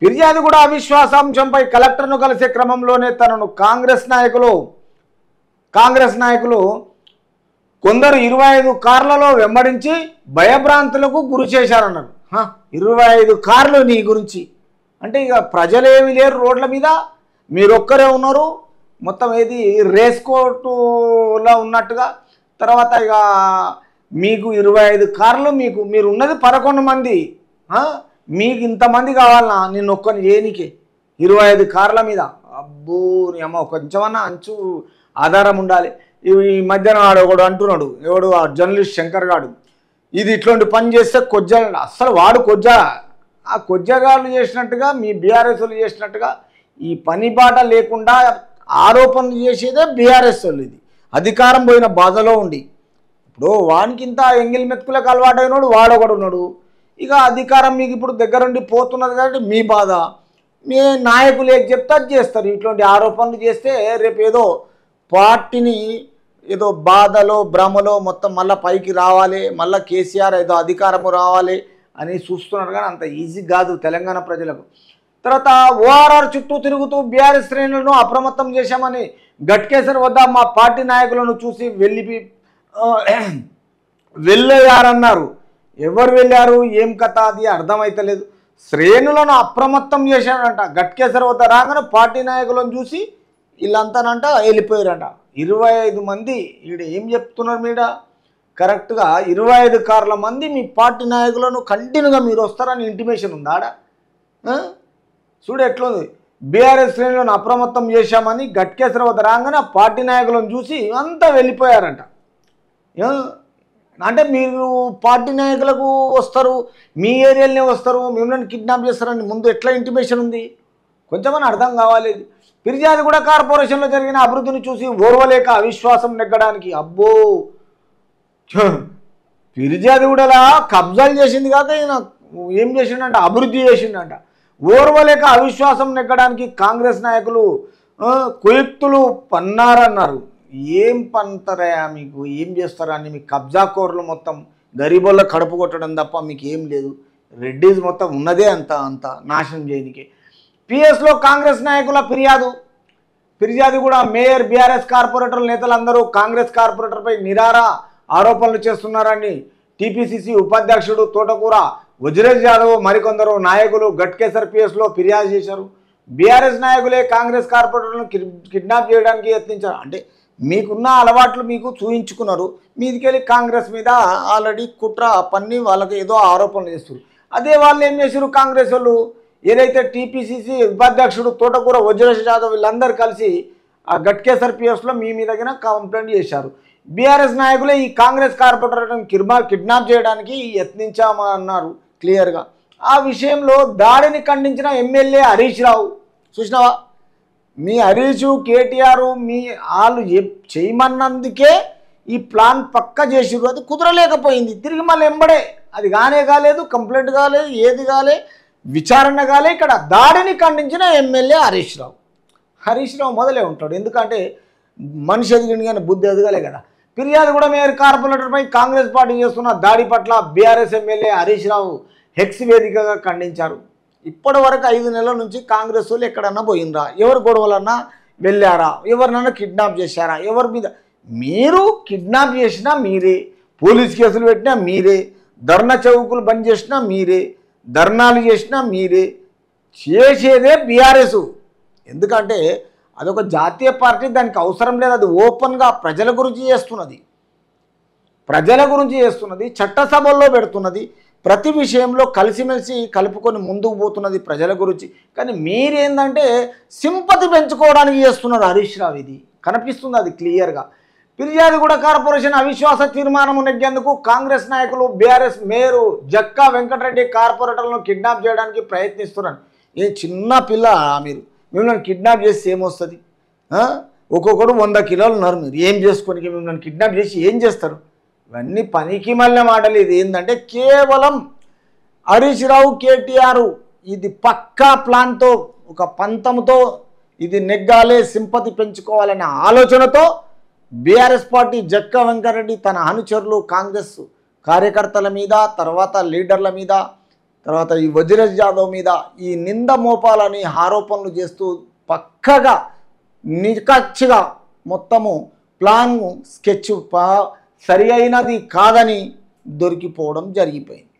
ఫిర్యాదు కూడా అవిశ్వాస అంశంపై కలెక్టర్ను కలిసే క్రమంలోనే తనను కాంగ్రెస్ నాయకులు కొందరు 25 కార్లలో వెంబడించి భయభ్రాంతులకు గురి చేశారన్నారు. 25 కార్లు నీ గురించి అంటే ఇక ప్రజలేమి లేరు రోడ్ల మీద, మీరొక్కరే ఉన్నారు. మొత్తం ఏది రేస్ కోర్టులో ఉన్నట్టుగా. తర్వాత ఇక మీకు 25 కార్లు, మీరు ఉన్నది 11 మంది, మీకు ఇంతమంది కావాలన్నా నిన్ను ఒక్కని చేయనికే 25 కార్ల మీద. అబ్బో నీ అమ్మ కొంచెమన్నా అంచు ఆధారం ఉండాలి. ఈ మధ్యన ఒకడు అంటున్నాడు, ఎవడు ఆ జర్నలిస్ట్ శంకర్ గాడు, ఇది ఇట్లాంటి పని చేస్తే కొజ్జ, అస్సలు వాడు కొజ్జ. ఆ కొజ్జగాళ్ళు చేసినట్టుగా మీ బీఆర్ఎస్లు చేసినట్టుగా ఈ పని బాట లేకుండా ఆరోపణలు చేసేదే బీఆర్ఎస్ వాళ్ళు. ఇది అధికారం పోయిన బాధలో ఉండి ఇప్పుడు వానికి ఇంత ఎంగిల్ మెతుకులకు అలవాటైనడు వాడొకడు ఉన్నాడు. ఇక అధికారం మీకు ఇప్పుడు దగ్గరుండి పోతున్నది కాబట్టి మీ బాధ. మీ నాయకులు ఏది చెప్తే అది చేస్తారు. ఇట్లాంటి ఆరోపణలు చేస్తే రేపు ఏదో పార్టీని ఏదో బాధలో భ్రమలో మొత్తం మళ్ళీ పైకి రావాలి, మళ్ళీ కేసీఆర్ ఏదో అధికారము రావాలి అని చూస్తున్నారు. కానీ అంత ఈజీ కాదు తెలంగాణ ప్రజలకు. తర్వాత ఓఆర్ఆర్ చుట్టూ తిరుగుతూ బీఆర్ఎస్ శ్రేణులను అప్రమత్తం చేశామని గట్కేసర్ వద్ద మా పార్టీ నాయకులను చూసి వెళ్ళారన్నారు. ఎవరు వెళ్ళారు, ఏం కథ అది అర్థమైతలేదు. శ్రేణులను అప్రమత్తం చేశాడంట. గట్కేసర్ వద్ద రాగానే పార్టీ నాయకులను చూసి వీళ్ళంతానంట వెళ్ళిపోయారంట. 25 మంది. ఈడ ఏం చెప్తున్నారు మీడ? కరెక్ట్గా 25 కార్ల మంది మీ పార్టీ నాయకులను కంటిన్యూగా మీరు వస్తారని ఇంటిమేషన్ ఉందా ఆడ? చూడు ఎట్లుంది. బీఆర్ఎస్ శ్రేణులను అప్రమత్తం చేశామని గట్కేసర్ వద్ద రాగానే పార్టీ నాయకులను చూసి అంతా వెళ్ళిపోయారంట. అంటే మీరు పార్టీ నాయకులకు వస్తారు, మీ ఏరియాలోనే వస్తారు, మిమ్మల్ని కిడ్నాప్ చేస్తారని ముందు ఎట్లా ఇంటిమేషన్ ఉంది? కొంచెమని అర్థం కావాలి. ఫిర్యాదుగూడ కార్పొరేషన్లో జరిగిన అభివృద్ధిని చూసి ఓర్వలేక అవిశ్వాసం నెగ్గడానికి, అబ్బో ఫిర్యాదుగూడలా కబ్జాలు చేసింది కాక ఈయన ఏం చేసిండంట, అభివృద్ధి చేసిండంట. ఓర్వలేక అవిశ్వాసం నెగ్గడానికి కాంగ్రెస్ నాయకులు కుయుక్తులు పన్నారన్నారు. ఏం పంతరయా మీకు, ఏం చేస్తారా అని? మీ కబ్జా కోర్లు మొత్తం గరీబోళ్ళ కడుపు కొట్టడం తప్ప మీకు ఏం లేదు. రెడ్డీస్ మొత్తం ఉన్నదే అంత నాశనం చేయడానికి. పిఎస్లో కాంగ్రెస్ నాయకుల ఫిర్యాదు కూడా మేయర్, బీఆర్ఎస్ కార్పొరేటర్ నేతలందరూ కాంగ్రెస్ కార్పొరేటర్పై నిరారా ఆరోపణలు చేస్తున్నారని టీపీసీసీ ఉపాధ్యక్షుడు తోటకూర వజ్రేష్ యాదవ్ మరికొందరు నాయకులు గట్కేసర్ పిఎస్లో ఫిర్యాదు చేశారు. బీఆర్ఎస్ నాయకులే కాంగ్రెస్ కార్పొరేటర్లను కిడ్నాప్ చేయడానికి యత్నించారు. అంటే మీకున్న అలవాట్లు మీకు చూయించుకున్నారు. మీదికెళ్ళి కాంగ్రెస్ మీద ఆల్రెడీ కుట్ర పన్ని వాళ్ళకి ఏదో ఆరోపణలు చేస్తారు. అదే వాళ్ళు ఏం చేశారు, కాంగ్రెస్ వాళ్ళు ఏదైతే టీపీసీసీ ఉపాధ్యక్షుడు తోటకూర వజ్రేష్ యాదవ్ వీళ్ళందరూ కలిసి ఆ గట్కేసర్ పిఎస్లో మీ దగ్గర కంప్లైంట్ చేశారు. బీఆర్ఎస్ నాయకులే ఈ కాంగ్రెస్ కార్పొరేటర్ను కిడ్నాప్ చేయడానికి యత్నించామన్నారు క్లియర్గా. ఆ విషయంలో దాడిని ఖండించిన ఎమ్మెల్యే హరీష్ రావు, చూసినావా, మీ హరీషు కేటీఆర్ మీ వాళ్ళు చేయమన్నందుకే ఈ ప్లాన్ పక్క చేసిరు. అది కుదరలేకపోయింది. తిరిగి మళ్ళీ ఎంబడే అది కాలేదు, కంప్లైంట్ కాలేదు, ఏది కాలే, విచారణ కాలే. ఇక్కడ దాడిని ఖండించిన ఎమ్మెల్యే హరీష్ రావు మొదలే ఉంటాడు. ఎందుకంటే మనిషి ఎదిగింది కానీ బుద్ధి ఎదగలే కదా. ఫిర్యాదుగూడ మేయర్ కార్పొరేటర్పై కాంగ్రెస్ పార్టీ చేస్తున్న దాడి పట్ల BRS MLA Harish Rao hex వేదికగా ఖండించారు. ఇప్పటి వరకు 5 నెలల నుంచి కాంగ్రెస్ వాళ్ళు ఎక్కడన్నా పోయినరా, ఎవరు గొడవలన్నా వెళ్ళారా, ఎవరినన్నా కిడ్నాప్ చేశారా, ఎవరి మీద? మీరు కిడ్నాప్ చేసినా మీరే, పోలీస్ కేసులు పెట్టినా మీరే, ధర్నా చౌకులు బంద్ చేసినా మీరే, ధర్నాలు చేసినా మీరే, చేసేదే బీఆర్ఎస్. ఎందుకంటే అదొక జాతీయ పార్టీ, దానికి అవసరం లేదు. అది ఓపెన్గా ప్రజల గురించి చేస్తున్నది, చట్టసభల్లో పెడుతున్నది, ప్రతి విషయంలో కలిసిమెలిసి కలుపుకొని ముందుకు పోతున్నది ప్రజల గురించి. కానీ మీరేందంటే సింపతి పెంచుకోవడానికి చేస్తున్నారు హరీష్ రావు. ఇది కనిపిస్తుంది, అది క్లియర్గా. ఫిర్యాదుగూడ కార్పొరేషన్ అవిశ్వాస తీర్మానం నెగ్గేందుకు కాంగ్రెస్ నాయకులు బీఆర్ఎస్ మేయరు జక్కా వెంకటరెడ్డి కార్పొరేటర్లను కిడ్నాప్ చేయడానికి ప్రయత్నిస్తున్నారు. ఏ చిన్న పిల్ల మీరు, మిమ్మల్ని కిడ్నాప్ చేసి ఏమొస్తుంది? ఒక్కొక్కడు 100 కిలోలు ఉన్నారు. మీరు ఏం చేసుకొని మిమ్మల్ని కిడ్నాప్ చేసి ఏం చేస్తారు? ఇవన్నీ పనికి మళ్ళీ మాటలు. ఇది ఏంటంటే కేవలం హరీష్ రావు, కేటీఆర్ ఇది పక్కా ప్లాన్తో, ఒక పంతంతో ఇది నెగ్గాలి, సింపతి పెంచుకోవాలనే ఆలోచనతో బీఆర్ఎస్ పార్టీ జక్కా వెంకటరెడ్డి తన అనుచరులు కాంగ్రెస్ కార్యకర్తల మీద, తర్వాత లీడర్ల మీద తర్వాత ఈ వజ్రేష్ జాదవ్ మీద ఈ నింద మోపాలని ఆరోపణలు చేస్తూ పక్కగా నిక్కచ్చిగా మొత్తము ప్లాన్ స్కెచ్ సరి అయినది కాదని దొరికిపోవడం జరిగిపోయింది.